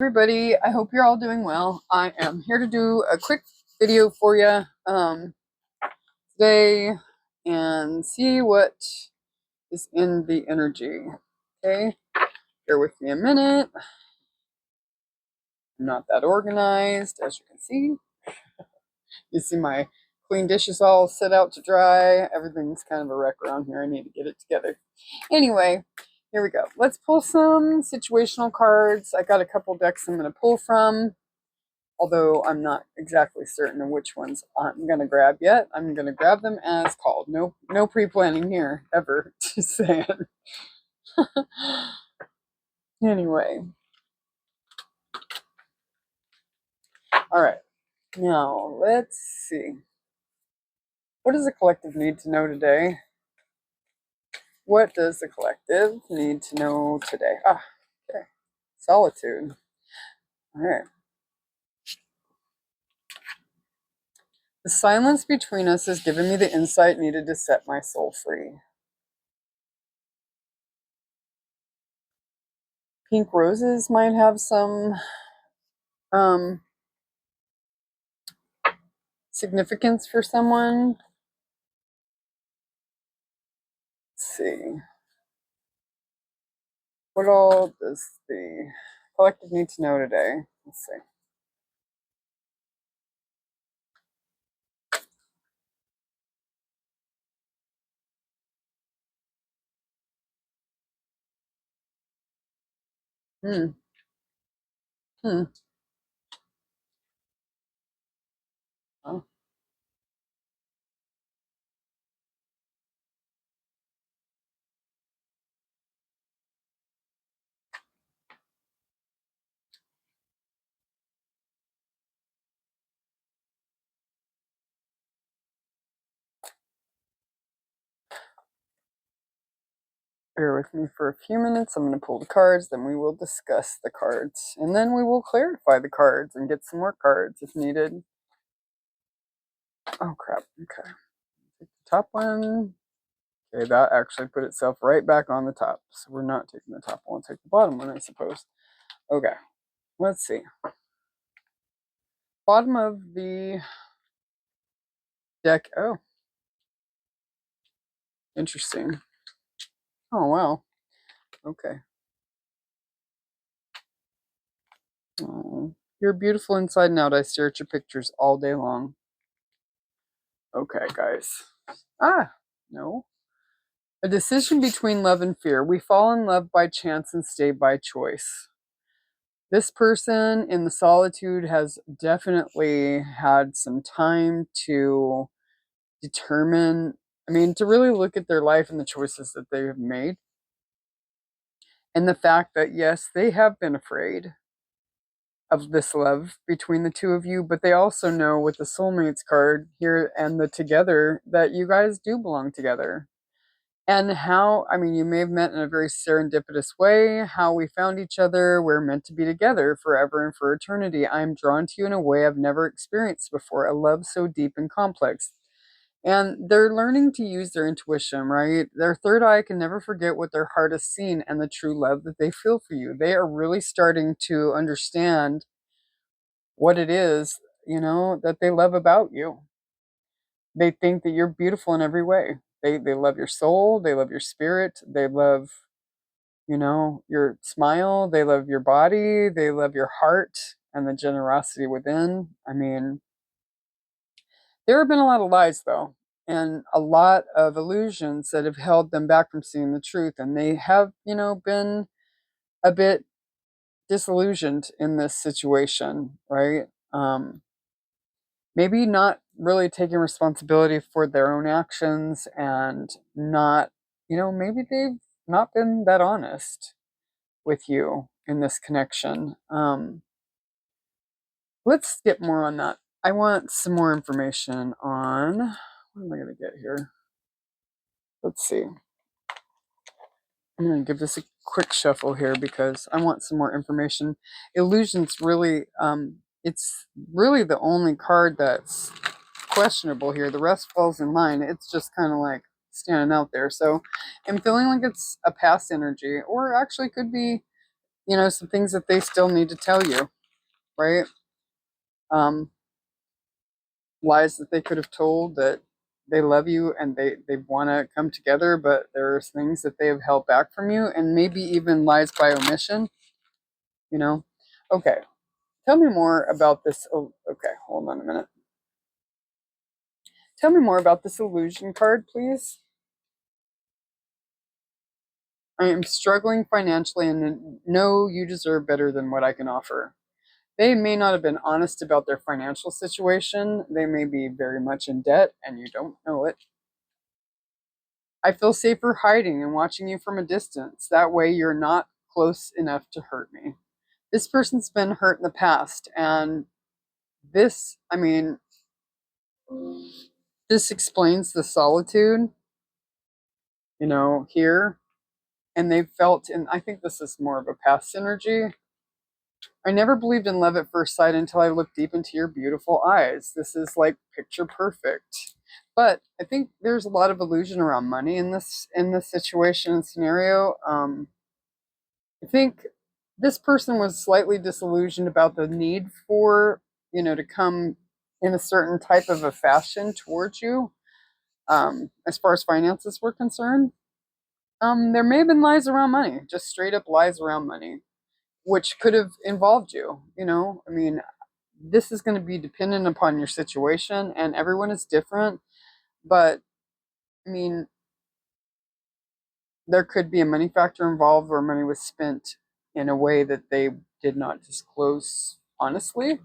Everybody, I hope you're all doing well. I am here to do a quick video for you today and see what is in the energy. Okay, bear with me a minute. I'm not that organized, as you can see. You see my clean dishes all set out to dry. Everything's kind of a wreck around here. I need to get it together. Anyway, here we go. Let's pull some situational cards. I got a couple decks I'm going to pull from. Although I'm not exactly certain of which ones I'm going to grab yet. I'm going to grab them as called. No pre-planning here, ever. Just saying. Anyway. All right. Now, let's see. What does the collective need to know today? What does the collective need to know today? Okay. Solitude. All right. The silence between us has given me the insight needed to set my soul free. Pink roses might have some significance for someone. Let's see. What all does the collective need to know today? Let's see. Hmm. Hmm. Oh. Bear with me for a few minutes. I'm going to pull the cards, then we will discuss the cards. And then we will clarify the cards and get some more cards if needed. Oh, crap. Okay. Take the top one. Okay, that actually put itself right back on the top. So we're not taking the top one. We'll take the bottom one, I suppose. Okay. Let's see. Bottom of the deck. Oh. Interesting. Oh, wow. Okay. Oh, you're beautiful inside and out. I stare at your pictures all day long. Okay, guys. No. A decision between love and fear. We fall in love by chance and stay by choice. This person in the solitude has definitely had some time to determine, to really look at their life and the choices that they have made. And the fact that, yes, they have been afraid of this love between the two of you, but they also know with the soulmates card here and the together that you guys do belong together. And how, you may have met in a very serendipitous way, how we found each other. We're meant to be together forever and for eternity. I'm drawn to you in a way I've never experienced before, a love so deep and complex. And they're learning to use their intuition, right? Their third eye can never forget what their heart has seen and the true love that they feel for you. They are really starting to understand what it is, that they love about you. They think that you're beautiful in every way. They love your soul, they love your spirit, they love, your smile, they love your body, they love your heart and the generosity within. There have been a lot of lies though, and a lot of illusions that have held them back from seeing the truth, and they have, been a bit disillusioned in this situation, right? Maybe not really taking responsibility for their own actions and not, maybe they've not been that honest with you in this connection. Let's get more on that. I want some more information on, what am I going to get here? Let's see. I'm going to give this a quick shuffle here because I want some more information. Illusion's really, it's really the only card that's questionable here. The rest falls in line. It's just kind of like standing out there. So I'm feeling like it's a past energy, or actually could be, some things that they still need to tell you, right? Um, Lies that they could have told, that they love you and they want to come together, but there's things that they have held back from you, and maybe even lies by omission, you know? Okay, tell me more about this. Oh, okay, hold on a minute. Tell me more about this illusion card, please. I am struggling financially and know you deserve better than what I can offer. They may not have been honest about their financial situation. They may be very much in debt and you don't know it. I feel safer hiding and watching you from a distance. That way you're not close enough to hurt me. This person's been hurt in the past, and this, I mean, this explains the solitude, here. And they've felt, and I think this is more of a past synergy. I never believed in love at first sight until I looked deep into your beautiful eyes. This is like picture perfect. But I think there's a lot of illusion around money in this situation and scenario. I think this person was slightly disillusioned about the need for, to come in a certain type of a fashion towards you, as far as finances were concerned. There may have been lies around money, just straight up lies around money, which could have involved you. I mean, this is going to be dependent upon your situation, and everyone is different. But I mean, there could be a money factor involved where money was spent in a way that they did not disclose honestly.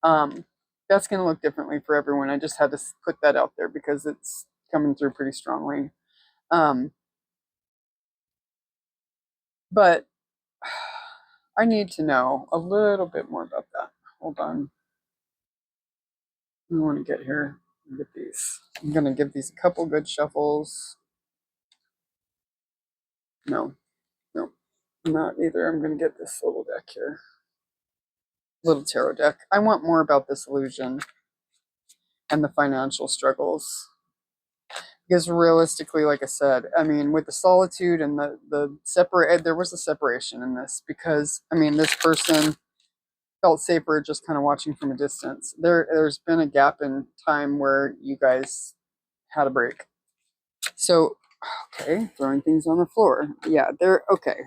Um, that's going to look differently for everyone. I just had to put that out there because it's coming through pretty strongly. Um, but I need to know a little bit more about that. Hold on. I want to get here and get these. I'm going to give these a couple good shuffles. No, no, not either. I'm going to get this little deck here. Little tarot deck. I want more about this illusion and the financial struggles. Because realistically, like I said, I mean, with the solitude and the separate, there was a separation in this because, I mean, this person felt safer just kind of watching from a distance. There's been a gap in time where you guys had a break. So, okay, throwing things on the floor. Yeah, they're okay.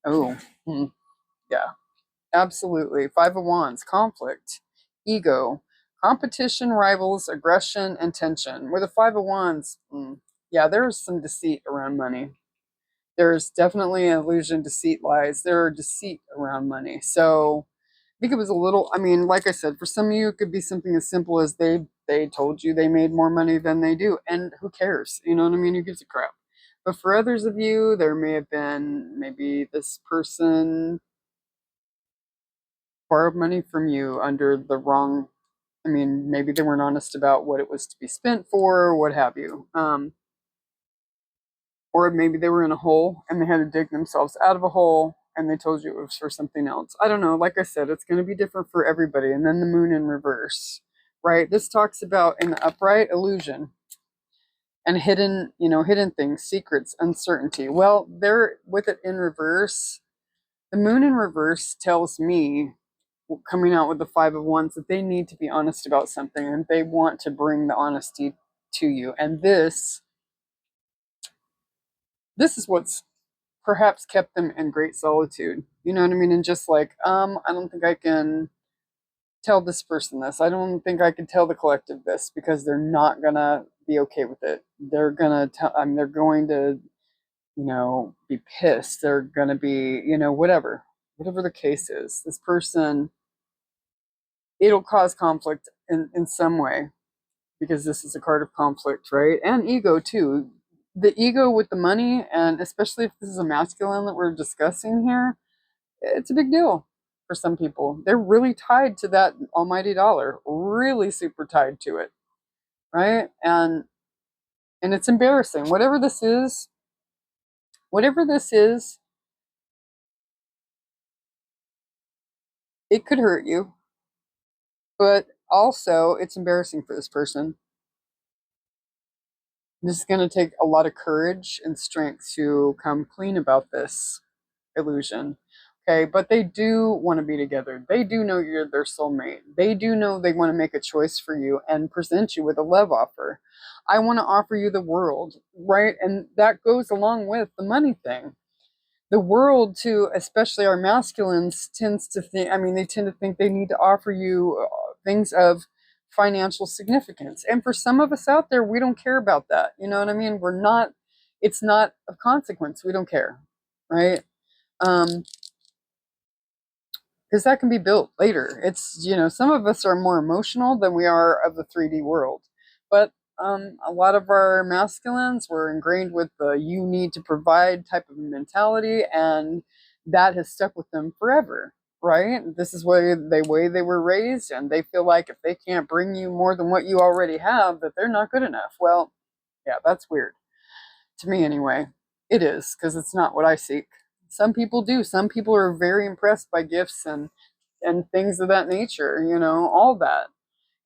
Oh, yeah, absolutely. Five of Wands, conflict, ego, competition, rivals, aggression, and tension. With a Five of Wands, yeah, there's some deceit around money. There's definitely an illusion, deceit, lies. There are deceit around money. So I think it was a little, I mean, like I said, for some of you, it could be something as simple as they told you they made more money than they do. And who cares? You know what I mean? Who gives a crap? But for others of you, there may have been maybe this person borrowed money from you under the wrong, I mean, maybe they weren't honest about what it was to be spent for, or what have you. Or maybe they were in a hole and they had to dig themselves out of a hole and they told you it was for something else. I don't know. Like I said, it's going to be different for everybody. And then the moon in reverse, right? This talks about in the upright illusion and hidden things, secrets, uncertainty. Well, there with it in reverse, the moon in reverse tells me, coming out with the Five of Wands, that they need to be honest about something and they want to bring the honesty to you. And this is what's perhaps kept them in great solitude. You know what I mean? And just like, I don't think I can tell this person this. I don't think I can tell the collective this because they're not gonna be okay with it. They're gonna tell. I mean, they're going to, be pissed. They're gonna be, whatever the case is. This person, it'll cause conflict in some way because this is a card of conflict, right? And ego too. The ego with the money, and especially if this is a masculine that we're discussing here, it's a big deal for some people. They're really tied to that almighty dollar, really super tied to it, right? And it's embarrassing. Whatever this is, it could hurt you, but also it's embarrassing for this person. This is going to take a lot of courage and strength to come clean about this. illusion. Okay, but they do want to be together. They do know you're their soulmate. They do know they want to make a choice for you and present you with a love offer. I want to offer you the world, right? And that goes along with the money thing. The world, too, especially our masculines, tends to think, I mean, they tend to think they need to offer you things of financial significance. And for some of us out there, we don't care about that. You know what I mean? We're not, it's not of consequence. We don't care, right? Um, because that can be built later. It's, you know, some of us are more emotional than we are of the 3D world. But a lot of our masculines were ingrained with the you need to provide type of mentality, and that has stuck with them forever, right? This is way they were raised, and they feel like if they can't bring you more than what you already have, that they're not good enough. Well, yeah, that's weird. To me, anyway. It is, because it's not what I seek. Some people do. Some people are very impressed by gifts and things of that nature, you know, all that.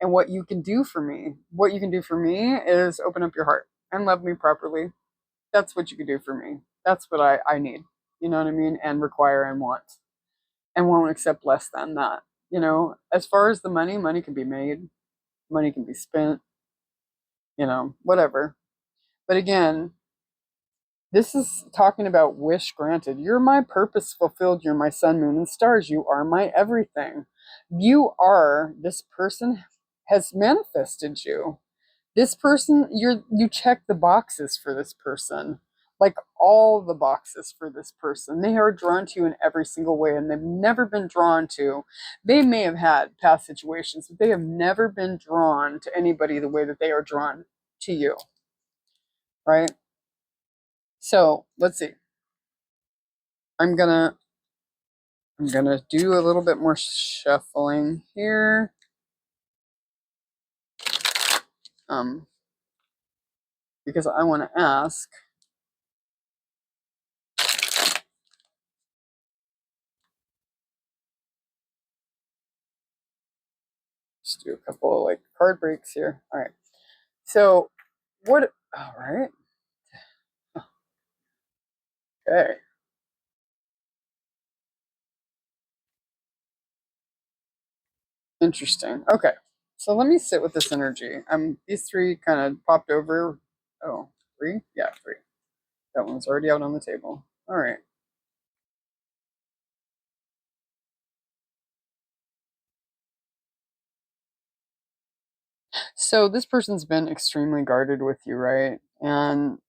And what you can do for me, what you can do for me is open up your heart and love me properly. That's what you can do for me. That's what I need, you know what I mean? And require and want. And won't accept less than that. You know, as far as the money, money can be made, money can be spent, you know, whatever. But again, this is talking about wish granted. You're my purpose fulfilled. You're my sun, moon, and stars. You are my everything. You are, this person has manifested you. This person, you check the boxes for this person. Like all the boxes for this person. They are drawn to you in every single way, and they've never been drawn to. They may have had past situations, but they have never been drawn to anybody the way that they are drawn to you. Right? So let's see. I'm gonna do a little bit more shuffling here. Because I want to ask. Just do a couple of like card breaks here. All right. So what? All right. Okay. Interesting. Okay. So let me sit with this energy. These three kind of popped over. Oh, three? Yeah, three. That one's already out on the table. All right. So this person's been extremely guarded with you, right? And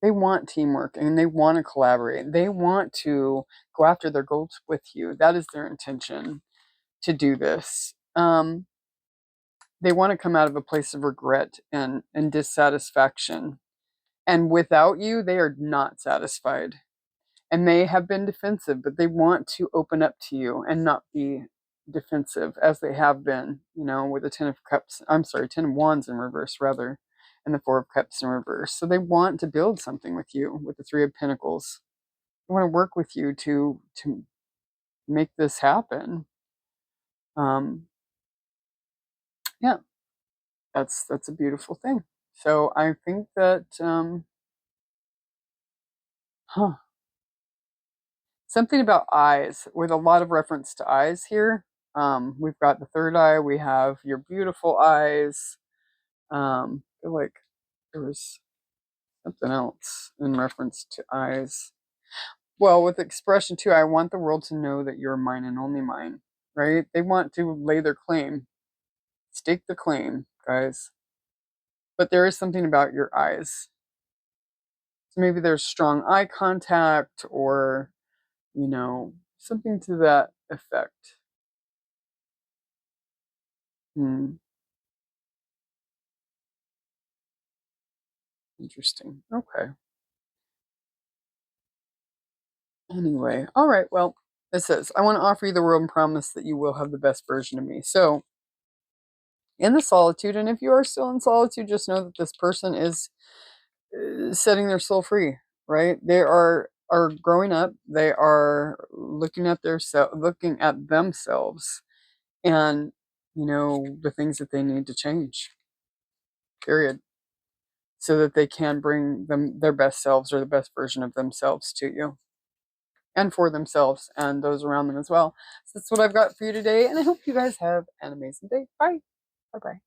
they want teamwork and they want to collaborate. They want to go after their goals with you. That is their intention to do this. They want to come out of a place of regret and dissatisfaction. And without you, they are not satisfied. And they have been defensive, but they want to open up to you and not be defensive as they have been, you know, with the 10 of cups. I'm sorry, 10 of wands in reverse, rather, and the 4 of cups in reverse. So they want to build something with you with the 3 of pentacles. They want to work with you to make this happen. Yeah, that's a beautiful thing. So I think that huh, something about eyes, with a lot of reference to eyes here. We've got the third eye. We have your beautiful eyes. I feel like there was something else in reference to eyes. Well, with expression too, I want the world to know that you're mine and only mine. Right? They want to lay their claim, stake the claim, guys. But there is something about your eyes. So maybe there's strong eye contact, or you know, something to that effect. Hmm. Interesting. Okay. Anyway, all right. Well, it says, I want to offer you the world and promise that you will have the best version of me. So, in the solitude, and if you are still in solitude, just know that this person is setting their soul free. Right? They are growing up. They are looking at looking at themselves, and you know the things that they need to change. Period. So that they can bring them their best selves or the best version of themselves to you. and for themselves and those around them as well. So that's what I've got for you today, and I hope you guys have an amazing day. Bye. Bye-bye.